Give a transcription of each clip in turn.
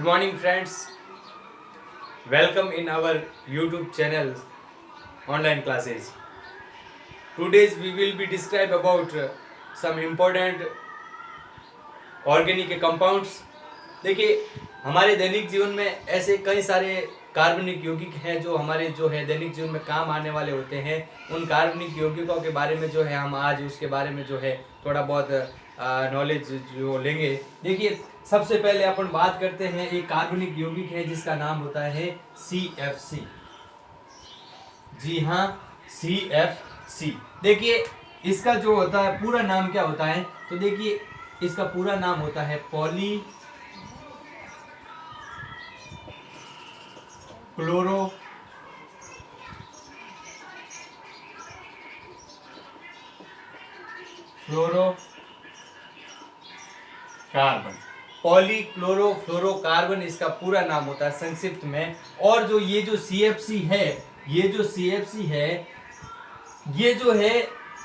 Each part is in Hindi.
morning friends, welcome in our YouTube channel online classes. Today we will be describe about some important organic compounds. देखिए हमारे दैनिक जीवन में ऐसे कई सारे कार्बनिक यौगिक हैं जो हमारे दैनिक जीवन में काम आने वाले होते हैं। उन कार्बनिक यौगिकों के बारे में हम आज उसके बारे में थोड़ा बहुत नॉलेज जो लेंगे। देखिए सबसे पहले अपन बात करते हैं, एक कार्बनिक यौगिक है जिसका नाम होता है CFC। जी हाँ, CFC। देखिए इसका जो होता है पूरा नाम क्या होता है, तो देखिए इसका पूरा नाम होता है पॉली क्लोरो फ्लोरो कार्बन। पॉलीक्लोरोफ्लोरोकार्बन इसका पूरा नाम होता है संक्षिप्त में। और ये जो CFC है, ये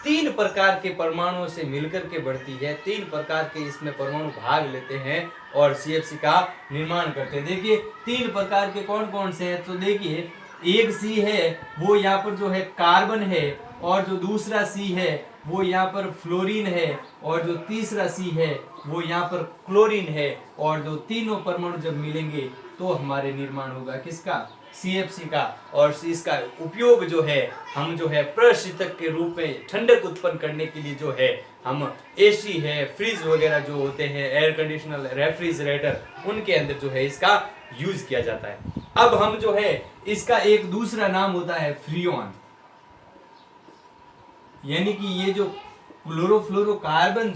तीन प्रकार के परमाणुओं से मिलकर के बढ़ती है। तीन प्रकार के इसमें परमाणु भाग लेते हैं और CFC का निर्माण करते हैं। देखिए तीन प्रकार के कौन कौन से हैं, तो देखिए एक C है वो यहाँ पर कार्बन है, और जो दूसरा C है वो यहाँ पर फ्लोरीन है, और जो तीसरा C है वो यहाँ पर क्लोरीन है। और जो तीनों परमाणु जब मिलेंगे तो हमारे निर्माण होगा किसका, CFC का। और इसका उपयोग हम प्रशीतक के रूप में ठंडक उत्पन्न करने के लिए हम AC है, फ्रिज वगैरह जो होते हैं, एयर कंडीशनर, रेफ्रिजरेटर, उनके अंदर इसका यूज किया जाता है। अब हम इसका एक दूसरा नाम होता है फ्रियोन, यानी कि ये जो क्लोरोफ्लोरोकार्बन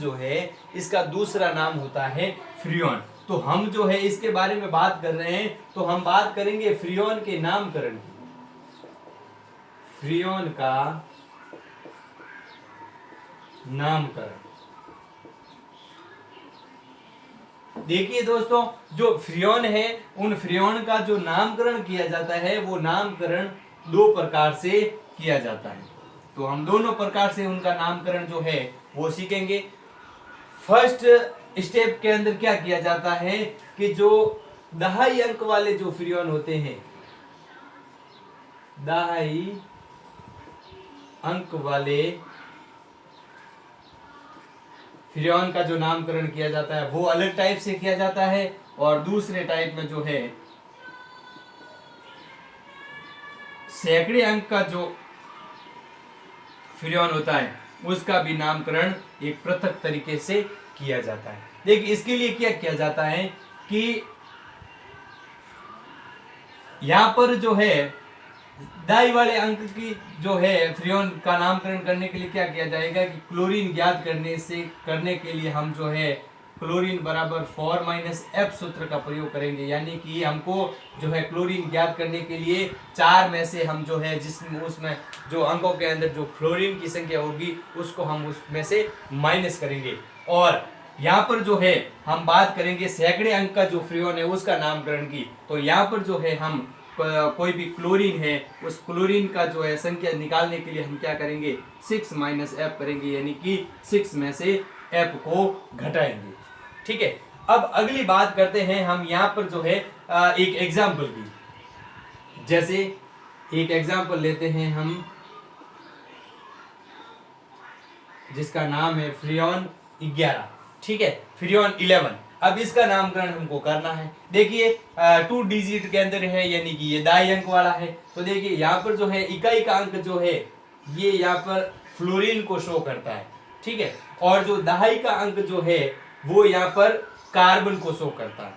इसका दूसरा नाम होता है फ्रियोन। तो हम इसके बारे में बात कर रहे हैं, तो हम बात करेंगे फ्रियोन के नामकरण की। फ्रियोन का नामकरण। देखिए दोस्तों, जो फ्रियोन है उन फ्रियोन का जो नामकरण किया जाता है वो नामकरण दो प्रकार से किया जाता है। तो हम दोनों प्रकार से उनका नामकरण वो सीखेंगे। फर्स्ट स्टेप के अंदर क्या किया जाता है कि जो दहाई अंक वाले जो फ्रियोन होते हैं, दहाई अंक वाले फ्रियोन का जो नामकरण किया जाता है वो अलग टाइप से किया जाता है, और दूसरे टाइप में सैकड़े अंक का जो फ्रियोन होता है उसका भी नामकरण एक पृथक तरीके से किया जाता है। देखिए इसके लिए क्या किया जाता है कि यहां पर दाई वाले अंक की फ्रियोन का नामकरण करने के लिए क्या किया जाएगा कि क्लोरीन ज्ञात करने के लिए हम क्लोरीन बराबर 4 - F सूत्र का प्रयोग करेंगे। यानी कि हमको क्लोरीन ज्ञात करने के लिए 4 में से हम जिसमें उसमें जो अंकों के अंदर जो फ्लोरीन की संख्या होगी उसको हम उसमें से माइनस करेंगे। और यहाँ पर हम बात करेंगे सैकड़े अंक का जो फ्रियोन है उसका नामकरण की। तो यहाँ पर हम कोई भी क्लोरीन है उस क्लोरीन का संख्या निकालने के लिए हम क्या करेंगे, 6 - F करेंगे, यानी कि 6 में से F को घटाएंगे। ठीक है। अब अगली बात करते हैं हम यहाँ पर एक एग्जाम्पल की। जैसे एक एग्जाम्पल लेते हैं हम जिसका नाम है फ्रियोन 11। ठीक है, फ्रियोन 11। अब इसका नामकरण हमको करना है। देखिए 2 डिजिट के अंदर है, यानी कि ये दाई अंक वाला है। तो देखिए यहाँ पर इकाई का अंक ये यहाँ पर फ्लोरीन को शो करता है। ठीक है, और जो दहाई का अंक वो यहाँ पर कार्बन को शो करता है।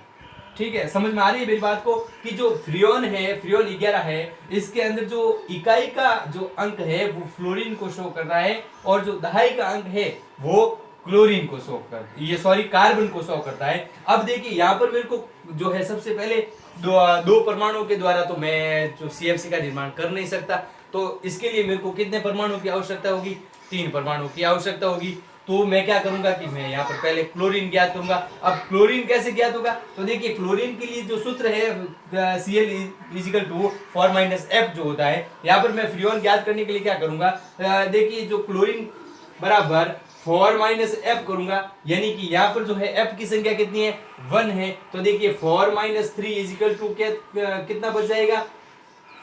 ठीक है, समझ में आ रही है मेरी बात को कि जो फ्रियोन 11 है, इसके अंदर जो इकाई का जो अंक है वो फ्लोरीन को शो कर रहा है, और जो दहाई का अंक है वो क्लोरीन को शो कार्बन को शो करता है। अब देखिए यहाँ पर मेरे को सबसे पहले दो परमाणुओं के द्वारा तो मैं CFC का निर्माण कर नहीं सकता। तो इसके लिए मेरे को कितने परमाणुओं की आवश्यकता होगी, 3 परमाणुओं की आवश्यकता होगी। तो मैं क्या करूंगा कि मैं यहाँ पर पहले क्लोरीन ज्ञात करूंगा। अब क्लोरीन कैसे ज्ञात होगा, तो देखिए क्लोरीन के लिए जो सूत्र है Cl = 4 - F जो होता है। यहाँ पर मैं फ्रियोन ज्ञात करने के लिए क्या करूंगा, देखिए जो क्लोरीन बराबर 4 माइनस एफ करूंगा, यानी कि यहाँ पर जो है एफ की संख्या कितनी है 1 है, तो देखिए 4 माइनस 3 इजिकल टू कितना बच जाएगा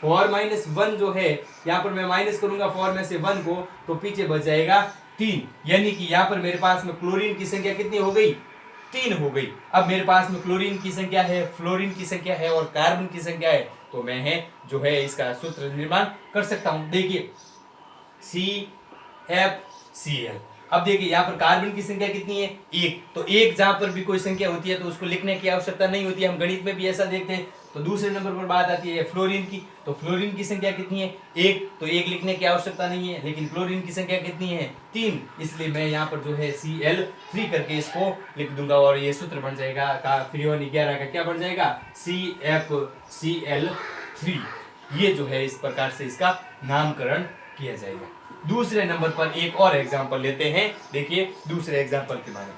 4 माइनस 1 जो है यहाँ पर मैं माइनस करूंगा 4 में से 1 को, तो पीछे बच जाएगा 3, यानी कि यहाँ पर मेरे पास में क्लोरीन की संख्या कितनी हो गई 3 हो गई। अब मेरे पास में क्लोरीन की संख्या है, फ्लोरीन की संख्या है और कार्बन की संख्या है, तो मैं है जो है इसका सूत्र निर्माण कर सकता हूं। देखिए CFCl। अब देखिए यहाँ पर कार्बन की संख्या कितनी है 1, तो एक जहां पर भी कोई संख्या होती है तो उसको लिखने की आवश्यकता नहीं होती है, हम गणित में भी ऐसा देखते हैं। तो दूसरे नंबर पर बात आती है फ्लोरीन की, तो फ्लोरीन की संख्या कितनी है 1, तो 1 लिखने की आवश्यकता नहीं है, लेकिन क्लोरीन की संख्या कितनी है 3, इसलिए मैं यहाँ पर जो है Cl3 करके इसको लिख दूंगा और ये सूत्र बन जाएगा फ्रीऑन 11 का क्या बन जाएगा CFCl3। ये जो है इस प्रकार से इसका नामकरण किया जाएगा। दूसरे नंबर पर एक और एग्जाम्पल लेते हैं। देखिए दूसरे एग्जाम्पल के बारे में,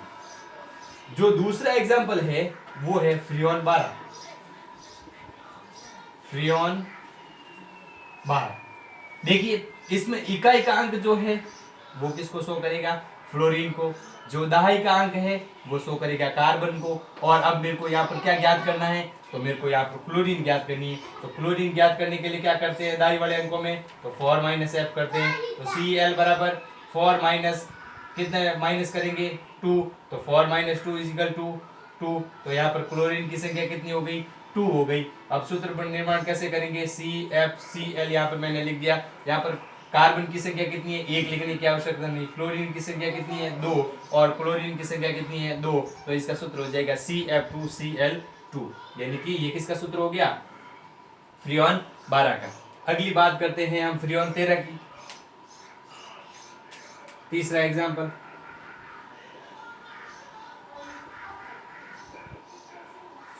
जो दूसरा एग्जाम्पल है वो है फ्रीऑन 12। फ्रीऑन 12 देखिए इसमें इकाई का अंक जो है वो किसको शो करेगा फ्लोरीन को, जो दहाई का अंक है वो शो करेगा कार्बन को। और अब मेरे को यहाँ पर क्या ज्ञात करना है, तो मेरे को यहाँ पर क्लोरीन ज्ञात करनी है। तो क्लोरीन ज्ञात करने के लिए क्या करते हैं दाई वाले अंकों में, तो 4 माइनस एफ करते हैं। तो Cl बराबर 4 माइनस कितने माइनस करेंगे 2, तो 4 माइनस 2 इजिकल टू 2, तो यहाँ पर क्लोरीन की संख्या कितनी हो गई 2 हो गई। अब सूत्र पर निर्माण कैसे करेंगे CFCl यहाँ पर मैंने लिख दिया। यहाँ पर कार्बन की संख्या कितनी है 1 लिखने की आवश्यकता नहीं, फ्लोरीन की संख्या कितनी है 2 और क्लोरीन की संख्या कितनी है 2, तो इसका सूत्र हो जाएगा CF2Cl2, यानी कि ये किसका सूत्र हो गया फ्रीऑन 12 का। अगली बात करते हैं हम फ्रीऑन 13 की। तीसरा एग्जांपल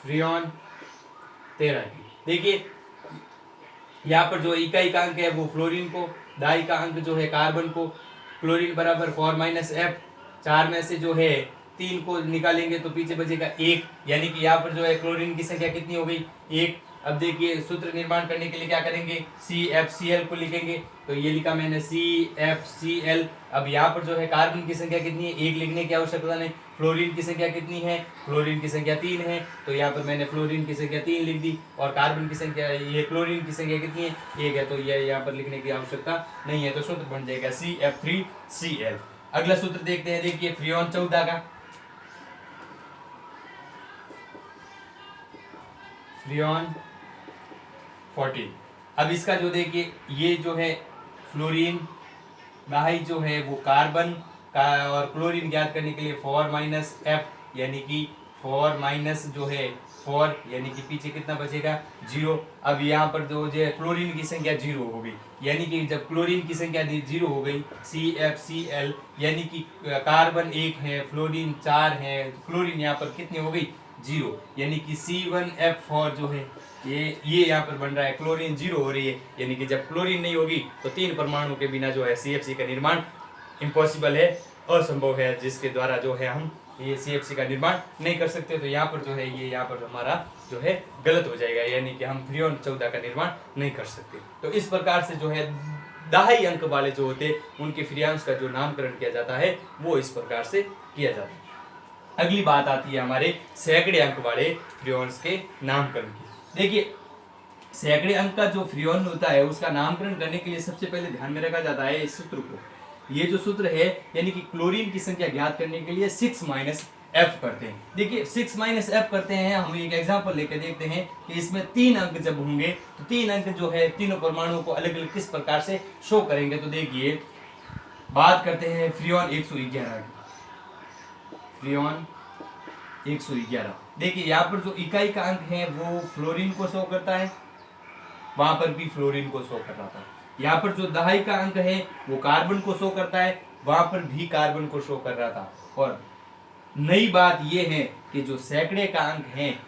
फ्रीऑन 13 की। देखिए यहाँ पर जो इकाई का अंक है वो फ्लोरीन को, दाई का अंक जो है कार्बन को। क्लोरीन बराबर 4 माइनस एफ, 4 में से जो है 3 को निकालेंगे तो पीछे बचेगा 1, यानी कि यहाँ पर जो है क्लोरीन की संख्या कितनी हो गई 1। अब देखिए सूत्र निर्माण करने के लिए क्या करेंगे CFCl को लिखेंगे, तो ये लिखा मैंने CFCl। अब यहाँ पर जो है कार्बन की संख्या कितनी है 1 लिखने की आवश्यकता नहीं, फ्लोरीन की संख्या कितनी है फ्लोरीन की संख्या 3 है, तो यहाँ पर मैंने फ्लोरीन की संख्या 3 लिख दी। और कार्बन की संख्या ये क्लोरीन की संख्या कितनी है 1 है, तो ये यहाँ पर लिखने की आवश्यकता नहीं है, तो सूत्र बन जाएगा CF3Cl। अगला सूत्र देखते हैं। देखिए फ्रीऑन 14 का। फ्रीऑन 14। अब इसका जो देखिए ये जो है फ्लोरीन दाई जो है वो कार्बन का, और क्लोरीन ज्ञात करने के लिए 4 माइनस एफ, यानी कि 4 माइनस जो है 4, यानी कि पीछे कितना बचेगा 0। अब यहाँ पर जो है क्लोरीन की संख्या 0 हो गई, यानी कि जब क्लोरीन की संख्या 0 हो गई CFCl, यानी कि कार्बन 1 है फ्लोरीन 4 है, तो क्लोरीन यहाँ पर कितनी हो गई 0, यानी कि C1F4 जो है ये यहाँ पर बन रहा है, क्लोरीन 0 हो रही है, यानी कि जब क्लोरीन नहीं होगी तो 3 परमाणु के बिना जो है CFC का निर्माण इम्पॉसिबल है, असंभव है, जिसके द्वारा जो है हम ये CFC का निर्माण नहीं कर सकते। तो यहाँ पर जो है ये यहाँ पर हमारा जो है गलत हो जाएगा, यानी कि हम फ्रीऑन 14 का निर्माण नहीं कर सकते। तो इस प्रकार से जो है दहाई अंक वाले जो होते उनके फ्रीऑन्स का जो नामकरण किया जाता है वो इस प्रकार से किया जाता है। अगली बात आती है हमारे सैकड़े अंक वाले फ्रीऑन्स के नामकरण की। देखिए सैकड़े अंक का जो फ्रीऑन होता है उसका नामकरण करने के लिए सबसे पहले ध्यान में रखा जाता है इस सूत्र को। ये जो सूत्र है यानी कि क्लोरीन की संख्या ज्ञात करने के लिए 6 माइनस एफ करते हैं। देखिए 6 माइनस एफ करते हैं, हम एक एग्जांपल लेकर देखते हैं कि इसमें 3 अंक जब होंगे तो 3 अंक जो है तीनों परमाणुओं को अलग अलग किस प्रकार से शो करेंगे। तो देखिए बात करते हैं फ्रीऑन 111 की। फ्रीऑन 111 देखिए यहाँ पर जो इकाई का अंक है वो फ्लोरीन को शो करता है, वहां पर भी फ्लोरीन को शो कर रहा था। यहाँ पर जो दहाई का अंक है वो कार्बन को शो करता है, वहां पर भी कार्बन को शो कर रहा था। और नई बात यह है कि जो सैकड़े का अंक है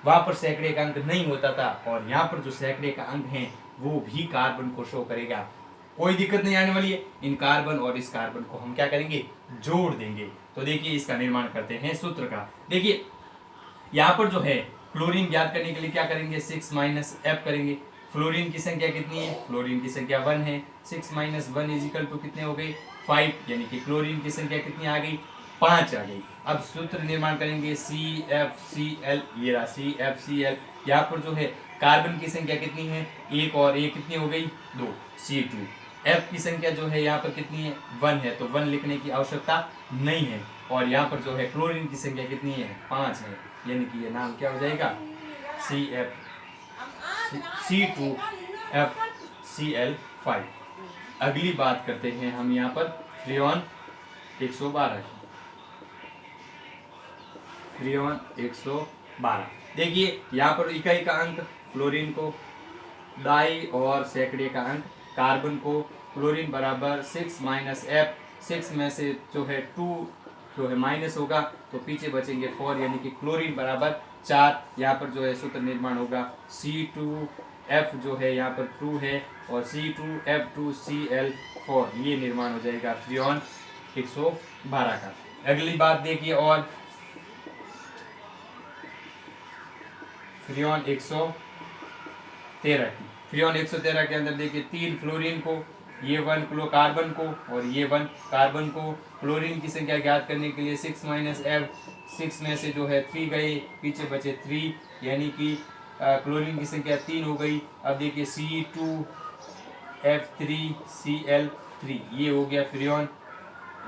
वहां पर सैकड़े का अंक नहीं होता था, और यहाँ पर जो सैकड़े का अंक है वो भी कार्बन को शो करेगा। कोई दिक्कत नहीं आने वाली है। इन कार्बन और इस कार्बन को हम क्या करेंगे जोड़ देंगे। तो देखिए इसका निर्माण करते हैं सूत्र का। देखिए यहाँ पर जो है क्लोरीन ज्ञात करने के लिए क्या करेंगे 6 माइनस एफ करेंगे, फ्लोरीन की संख्या कितनी है, फ्लोरीन की संख्या 1 है, 6 माइनस 1 इज इक्वल टू कितने हो गई 5, यानी कि क्लोरीन की संख्या कितनी आ गई 5 आ गई। अब सूत्र निर्माण करेंगे CFCl, ये रहा CFCl। यहाँ पर जो है कार्बन की संख्या कितनी है 1 और 1 कितनी हो गई 2, C2। F की संख्या जो है यहाँ पर कितनी है 1 है, तो 1 लिखने की आवश्यकता नहीं है। और यहाँ पर जो है क्लोरीन की संख्या कितनी है 5 है, यानी कि ये नाम क्या हो जाएगा C2FCl5। अगली बात करते हैं हम यहाँ पर फ्रियोन 112 की। फ्रियोन 112 देखिए यहाँ पर इकाई का अंक फ्लोरीन को, दाई और सैकड़े का अंक कार्बन को। क्लोरीन बराबर 6 माइनस एफ, 6 में से जो है 2 जो है माइनस होगा तो पीछे बचेंगे 4, यानी कि क्लोरीन बराबर 4। यहाँ पर जो है सूत्र निर्माण होगा C2F जो है यहाँ पर 2 है और C2F2Cl4, ये निर्माण हो जाएगा फ्रियोन 112 का। अगली बात देखिए और फ्रियोन 113 की। फ्रियोन 113 के अंदर देखिए 3 फ्लोरीन को, ये 1 क्लो कार्बन को और ये 1 कार्बन को। क्लोरीन की संख्या ज्ञात करने के लिए 6 माइनस एफ, 6 में से जो है 3 गए, पीछे बचे 3, यानी कि क्लोरीन की संख्या 3 हो गई। अब देखिए C2F3Cl3, ये हो गया फ्रियोन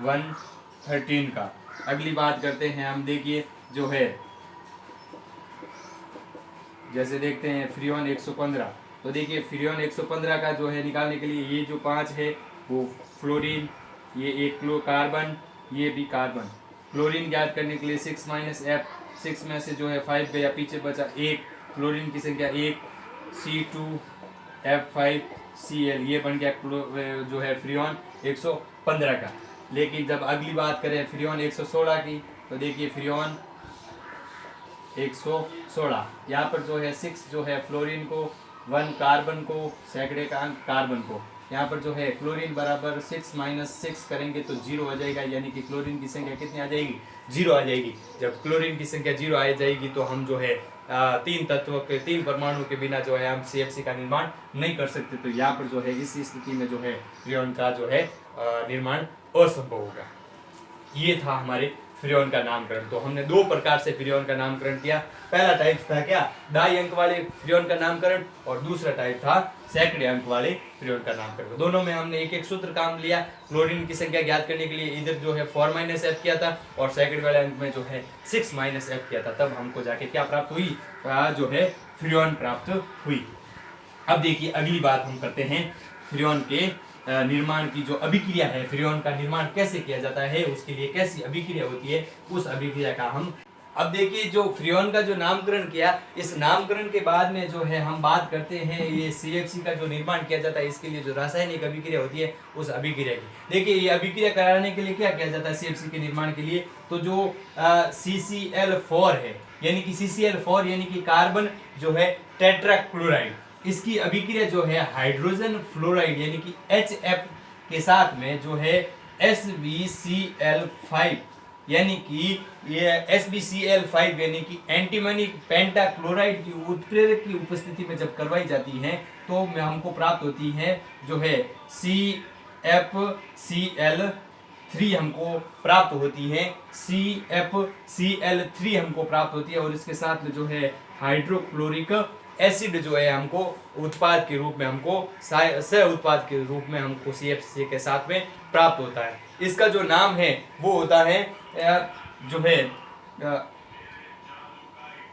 113 का। अगली बात करते हैं हम, देखिए जो है जैसे देखते हैं फ्रियोन 115, तो देखिए फ्रियोन 115 का जो है निकालने के लिए ये जो 5 है वो फ्लोरीन, ये 1 क्लो कार्बन, ये भी कार्बन। क्लोरीन ज्ञात करने के लिए 6 माइनस एफ, 6 में से जो है 5 गया, पीछे बचा 1, क्लोरीन की संख्या 1, C2F5Cl, ये बन गया जो है फ्रियोन 115 का। लेकिन जब अगली बात करें फ्रियोन 116 की, तो देखिए फ्रियोन 116 यहाँ पर जो है 6 जो है फ्लोरीन को, 1 कार्बन को, सैकड़े का अंक कार्बन को। यहाँ पर जो है क्लोरीन बराबर 6 माइनस 6 करेंगे तो 0 आ जाएगा, यानी कि क्लोरीन की संख्या कितनी आ जाएगी 0 आ जाएगी। जब क्लोरीन की संख्या 0 आ जाएगी तो हम जो है 3 तत्वों के 3 परमाणु के बिना जो है हम CFC का निर्माण नहीं कर सकते। तो यहाँ पर जो है इस स्थिति में जो है फ्रियोन का जो है निर्माण असंभव होगा। ये था हमारे फ्रियोन का नामकरण। तो हमने 2 प्रकार से फ्रियोन का नामकरण किया। पहला टाइप था क्या, दाई अंक वाले फ्रियोन का नामकरण, और दूसरा टाइप था सैकड़े अंक वाले फ्रियोन का नामकरण। दोनों में हमने एक एक सूत्र काम लिया। क्लोरीन की संख्या ज्ञात करने के लिए इधर जो है 4 माइनस एफ किया था और सैकड़े वाले अंक में जो है 6 माइनस एफ किया था, तब हमको जाके क्या प्राप्त हुई, जो है फ्रियोन प्राप्त हुई। अब देखिए अगली बात हम करते हैं फ्रियोन के निर्माण की जो अभिक्रिया है, फ्रियोन का निर्माण कैसे किया जाता है, उसके लिए कैसी अभिक्रिया होती है, उस अभिक्रिया का हम अब देखिए जो फ्रियोन का जो नामकरण किया, इस नामकरण के बाद में जो है हम बात करते हैं ये CFC का जो निर्माण किया जाता है, इसके लिए जो रासायनिक अभिक्रिया होती है उस अभिक्रिया की। देखिए ये अभिक्रिया कराने के लिए क्या किया जाता है CFC के निर्माण के लिए, तो जो CCl4 है, यानी कि CCl4 यानी कि कार्बन जो है टेट्राक्लोराइड, इसकी अभिक्रिया जो है हाइड्रोजन फ्लोराइड यानी कि HF के साथ में जो है SbCl5 यानी कि ये SbCl5 यानी कि एंटीमनी पेंटाक्लोराइड की उत्प्रेरक की उपस्थिति में जब करवाई जाती है तो हमको प्राप्त होती है जो है CFCl3 हमको प्राप्त होती है, CFCl3 हमको प्राप्त होती है, और इसके साथ में जो है हाइड्रोक्लोरिक एसिड जो है हमको उत्पाद के रूप में हमको सह उत्पाद के रूप में हमको CFC के साथ में प्राप्त होता है। इसका जो नाम है वो होता है जो है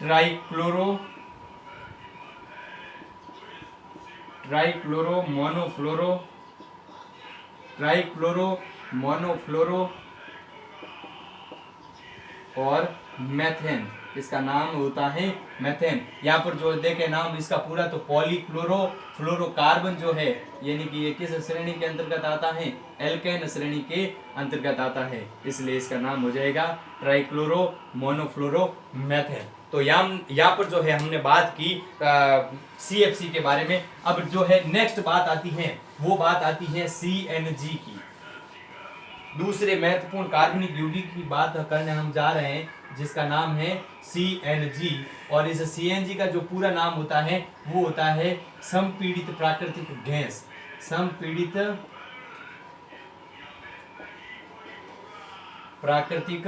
ट्राइक्लोरो मोनोफ्लोरो और मेथेन, इसका नाम होता है मेथेन। यहाँ पर जो देखे नाम इसका पूरा, तो पॉलीक्लोरोफ्लोरोकार्बन जो है यानी कि ये किस श्रेणी के अंतर्गत आता है, एल्केन श्रेणी के अंतर्गत आता है, इसलिए इसका नाम हो जाएगा ट्राइक्लोरो मोनोफ्लोरो मेथेन। तो यहाँ पर जो है हमने बात की CFC के बारे में। अब जो है नेक्स्ट बात आती है वो बात आती है CNG की। दूसरे महत्वपूर्ण कार्बनिक यौगिक की बात करने हम जा रहे हैं जिसका नाम है CNG। और इस CNG का जो पूरा नाम होता है वो होता है संपीड़ित प्राकृतिक गैस। संपीड़ित प्राकृतिक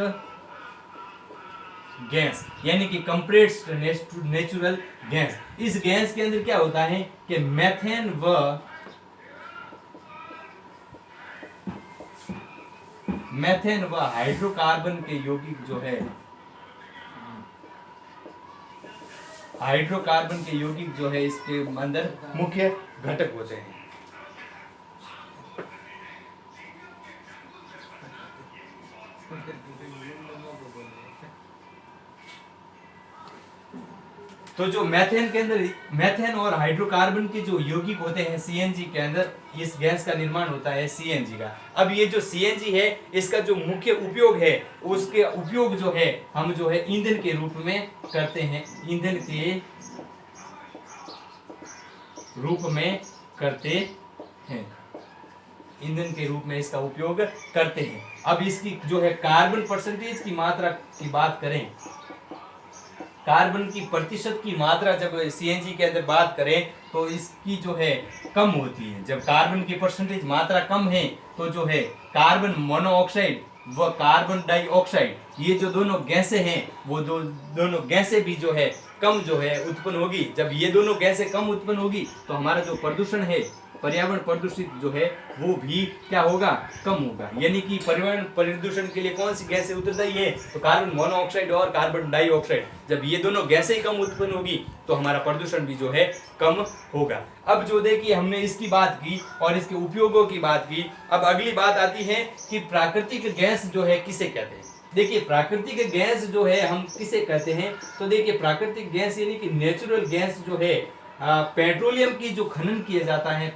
गैस यानी कि कंप्रेस्ड नेचुरल गैस। इस गैस के अंदर क्या होता है कि मेथेन व हाइड्रोकार्बन के यौगिक जो है, हाइड्रोकार्बन के यौगिक जो है इसके अंदर मुख्य घटक होते हैं। तो जो मेथेन के अंदर, मेथेन और हाइड्रोकार्बन के जो यौगिक होते हैं CNG के अंदर, इस गैस का निर्माण होता है CNG का। अब ये जो CNG है इसका जो मुख्य उपयोग है, उसके उपयोग जो है हम जो है ईंधन के रूप में करते हैं, ईंधन के रूप में करते हैं, ईंधन के रूप में इसका उपयोग करते हैं। अब इसकी जो है कार्बन परसेंटेज की मात्रा की बात करें, कार्बन की प्रतिशत की मात्रा जब CNG के अंदर बात करें तो इसकी जो है कम होती है। जब कार्बन की परसेंटेज मात्रा कम है तो जो है कार्बन मोनोऑक्साइड व कार्बन डाइऑक्साइड, ये जो दोनों गैसें हैं वो दोनों गैसें भी जो है कम जो है उत्पन्न होगी। जब ये दोनों गैसें कम उत्पन्न होगी तो हमारा जो प्रदूषण है, पर्यावरण प्रदूषित जो है वो भी क्या होगा, कम होगा। यानी कि पर्यावरण प्रदूषण के लिए कौन सी गैसें उत्तरदायी है, तो कार्बन मोनोऑक्साइड और कार्बन डाइऑक्साइड। जब ये दोनों गैसें ही कम उत्पन्न होगी तो हमारा प्रदूषण भी जो है कम होगा। अब जो देखिए हमने इसकी बात की और इसके उपयोगों की बात की। अब अगली बात आती है कि प्राकृतिक गैस जो है किसे कहते हैं। देखिए प्राकृतिक गैस जो है हम किसे कहते हैं, तो देखिए प्राकृतिक गैस यानी कि नेचुरल गैस जो है, पेट्रोलियम की जो खनन किया जाता है,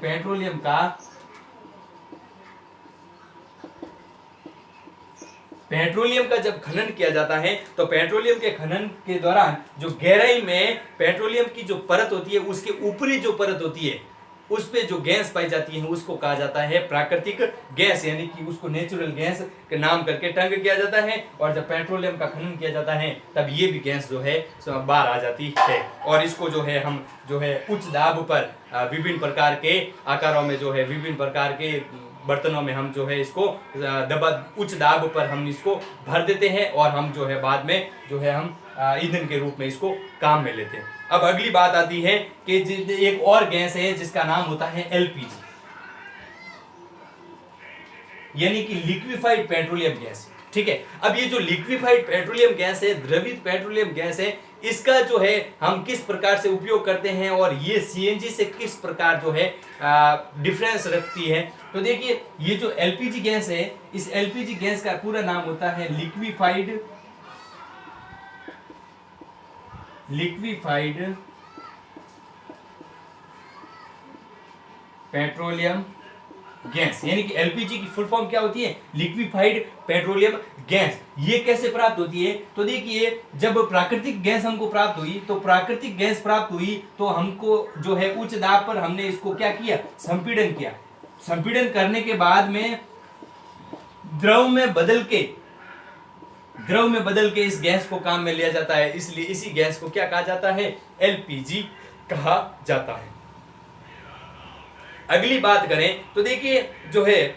पेट्रोलियम का जब खनन किया जाता है तो पेट्रोलियम के खनन के दौरान जो गहराई में पेट्रोलियम की जो परत होती है, उसके ऊपरी जो परत होती है उस पे जो गैस पाई जाती है उसको कहा जाता है प्राकृतिक गैस, यानी कि उसको नेचुरल गैस के नाम करके टंग किया जाता है। और जब पेट्रोलियम का खनन किया जाता है तब ये भी गैस जो है बाहर आ जाती है। और इसको जो है हम जो है उच्च दाब पर विभिन्न प्रकार के आकारों में जो है विभिन्न प्रकार के बर्तनों में हम जो है इसको उच्च दाब पर हम इसको भर देते हैं और हम जो है बाद में जो है हम ईंधन के रूप में इसको काम में लेते हैं। अब अगली बात आती है कि एक और गैस है जिसका नाम होता है LPG, यानी कि लिक्विफाइड पेट्रोलियम गैस। ठीक है, अब ये जो लिक्विफाइड पेट्रोलियम गैस है, द्रवित पेट्रोलियम गैस है, इसका जो है हम किस प्रकार से उपयोग करते हैं और ये CNG से किस प्रकार जो है डिफरेंस रखती है। तो देखिए ये जो LPG गैस है, इस LPG गैस का पूरा नाम होता है लिक्विफाइड पेट्रोलियम गैस, यानी कि LPG की फुल फॉर्म क्या होती है, लिक्विफाइड पेट्रोलियम गैस। ये कैसे प्राप्त होती है, तो देखिए जब प्राकृतिक गैस हमको प्राप्त हुई, तो प्राकृतिक गैस प्राप्त हुई तो हमको जो है उच्च दाब पर हमने इसको क्या किया, संपीड़न किया। संपीड़न करने के बाद में द्रव में बदल के इस गैस को काम में लिया जाता है, इसलिए इसी गैस को क्या कहा जाता है, LPG कहा जाता है। अगली बात करें तो देखिए जो है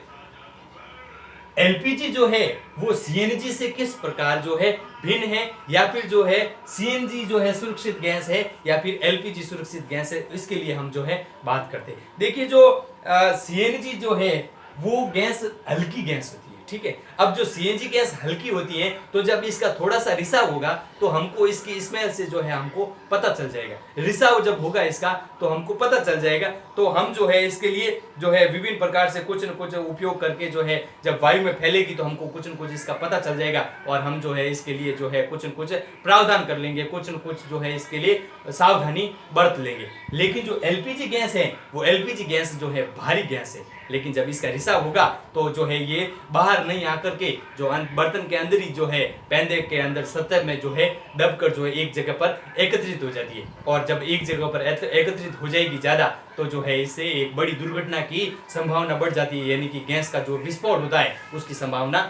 LPG जो है वो CNG से किस प्रकार जो है भिन्न है, या फिर जो है CNG जो है सुरक्षित गैस है या फिर LPG सुरक्षित गैस है, इसके लिए हम जो है बात करते हैं। देखिए जो CNG जो है वो गैस हल्की गैस होती है। ठीक है, अब जो CNG गैस हल्की होती है तो जब इसका थोड़ा सा रिसाव होगा तो हमको इसकी स्मेल से जो है हमको पता चल जाएगा। रिसाव जब होगा इसका तो हमको पता चल जाएगा, तो हम जो है इसके लिए जो है विभिन्न प्रकार से कुछ न कुछ उपयोग करके जो है जब वायु में फैलेगी तो हमको कुछ न कुछ इसका पता चल जाएगा और हम जो है इसके लिए जो है कुछ न कुछ प्रावधान कर लेंगे, कुछ न कुछ जो है इसके लिए सावधानी बरत लेंगे। लेकिन जो LPG गैस है वो LPG गैस जो है भारी गैस है, लेकिन जब इसका रिसाव होगा तो जो है ये बाहर नहीं आकर के जो बर्तन के अंदर ही जो है पैंदे के अंदर सतह में जो है दबकर जो है एक जगह पर एकत्रित हो जाती है। और जब एक जगह पर एकत्रित हो जाएगी ज्यादा तो जो है इससे एक बड़ी दुर्घटना की संभावना बढ़ जाती है, यानी कि गैस का जो विस्फोट होता है उसकी संभावना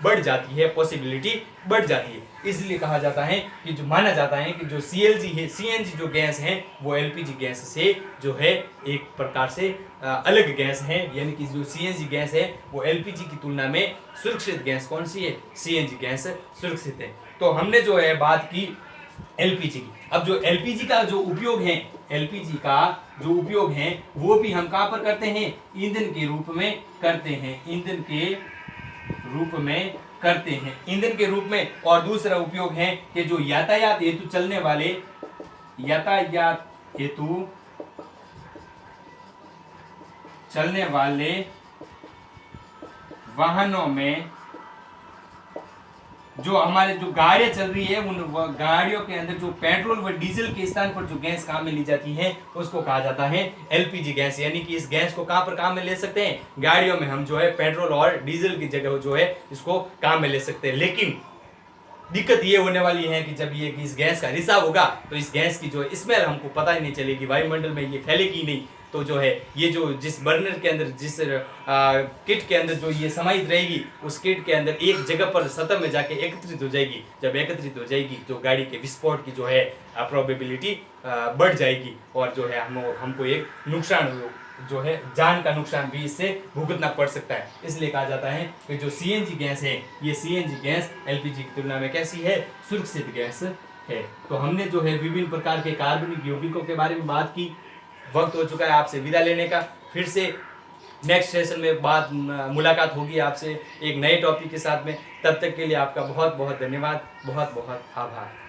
बढ़ जाती है, पॉसिबिलिटी बढ़ जाती है। इसलिए कहा जाता है कि जो माना जाता है कि जो CLG है, CNG जो गैस है वो LPG गैस से जो है एक प्रकार से अलग गैस है, यानी कि जो CNG गैस है वो LPG की तुलना में सुरक्षित गैस कौन सी है, CNG गैस सुरक्षित है। तो हमने जो है बात की LPG की। अब जो LPG का जो उपयोग है, LPG का जो उपयोग है वो भी हम कहाँ पर करते हैं, ईंधन के रूप में करते हैं, ईंधन के रूप में करते हैं, ईंधन के रूप में। और दूसरा उपयोग है कि जो यातायात हेतु चलने वाले, यातायात हेतु चलने वाले वाहनों में जो हमारे जो गाड़ियां चल रही है उन गाड़ियों के अंदर जो पेट्रोल व डीजल के स्थान पर जो गैस काम में ली जाती है उसको कहा जाता है LPG गैस। यानी कि इस गैस को कहां पर काम में ले सकते हैं, गाड़ियों में हम जो है पेट्रोल और डीजल की जगह जो है इसको काम में ले सकते हैं। लेकिन दिक्कत ये होने वाली है कि जब ये इस गैस का रिसाव होगा तो इस गैस की जो स्मेल हमको पता ही नहीं चलेगी, वायुमंडल में ये फैलेगी नहीं। तो जो है ये जो जिस बर्नर के अंदर, जिस किट के अंदर जो ये समाहित रहेगी उस किट के अंदर एक जगह पर सतह में जाके एकत्रित हो जाएगी। जब एकत्रित हो जाएगी तो गाड़ी के विस्फोट की जो है प्रोबेबिलिटी बढ़ जाएगी और जो है हमको एक नुकसान जो है, जान का नुकसान भी इससे भुगतना पड़ सकता है। इसलिए कहा जाता है कि जो CNG गैस है ये CNG गैस LPG की तुलना में कैसी है, सुरक्षित गैस है। तो हमने जो है विभिन्न प्रकार के कार्बनिक यौगिकों के बारे में बात की। वक्त हो चुका है आपसे विदा लेने का। फिर से नेक्स्ट सेशन में मुलाकात होगी आपसे एक नए टॉपिक के साथ में। तब तक के लिए आपका बहुत बहुत धन्यवाद, बहुत बहुत आभार।